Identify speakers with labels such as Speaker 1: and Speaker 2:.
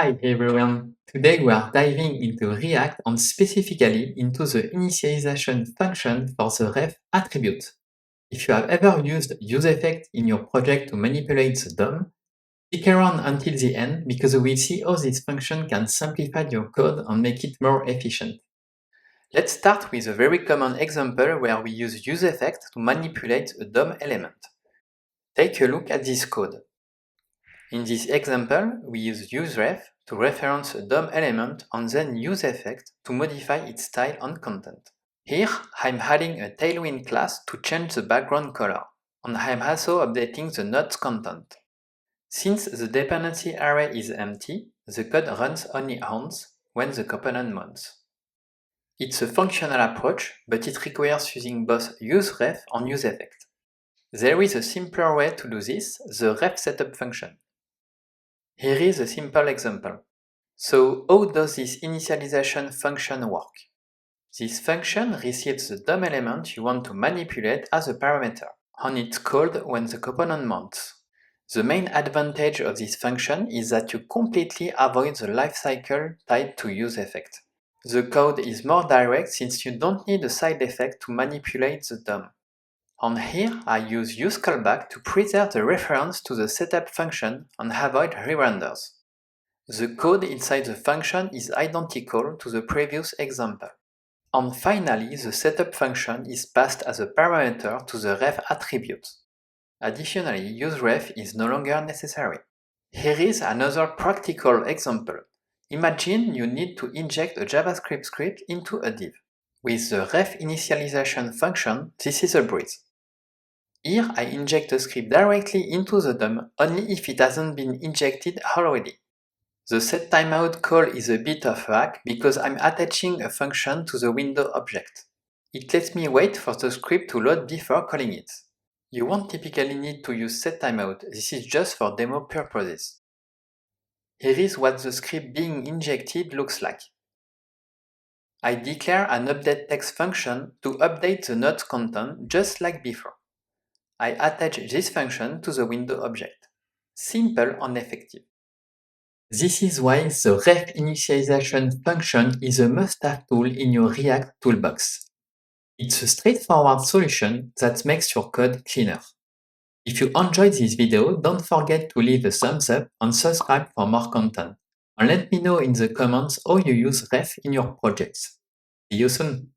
Speaker 1: Hi everyone! Today we are diving into React and specifically into the initialization function for the ref attribute. If you have ever used useEffect in your project to manipulate the DOM, stick around until the end because we will see how this function can simplify your code and make it more efficient. Let's start with a very common example where we use useEffect to manipulate a DOM element. Take a look at this code. In this example, we use useRef to reference a DOM element and then useEffect to modify its style and content. Here, I'm adding a Tailwind class to change the background color, and I'm also updating the node's content. Since the dependency array is empty, the code runs only once when the component mounts. It's a functional approach, but it requires using both useRef and useEffect. There is a simpler way to do this, the ref setup function. Here is a simple example. So how does this initialization function work? This function receives the DOM element you want to manipulate as a parameter, and it's called when the component mounts. The main advantage of this function is that you completely avoid the lifecycle tied to useEffect. The code is more direct since you don't need a side effect to manipulate the DOM. And here I use useCallback to preserve the reference to the setup function and avoid re-renders. The code inside the function is identical to the previous example. And finally, the setup function is passed as a parameter to the ref attribute. Additionally, useRef is no longer necessary. Here is another practical example. Imagine you need to inject a JavaScript script into a div. With the ref initialization function, this is a breeze. Here I inject a script directly into the DOM only if it hasn't been injected already. The setTimeout call is a bit of a hack because I'm attaching a function to the window object. It lets me wait for the script to load before calling it. You won't typically need to use setTimeout, this is just for demo purposes. Here is what the script being injected looks like. I declare an updateText function to update the node's content just like before. I attach this function to the window object. Simple and effective. This is why the ref initialization function is a must-have tool in your React toolbox. It's a straightforward solution that makes your code cleaner. If you enjoyed this video, don't forget to leave a thumbs up and subscribe for more content. And let me know in the comments how you use ref in your projects. See you soon!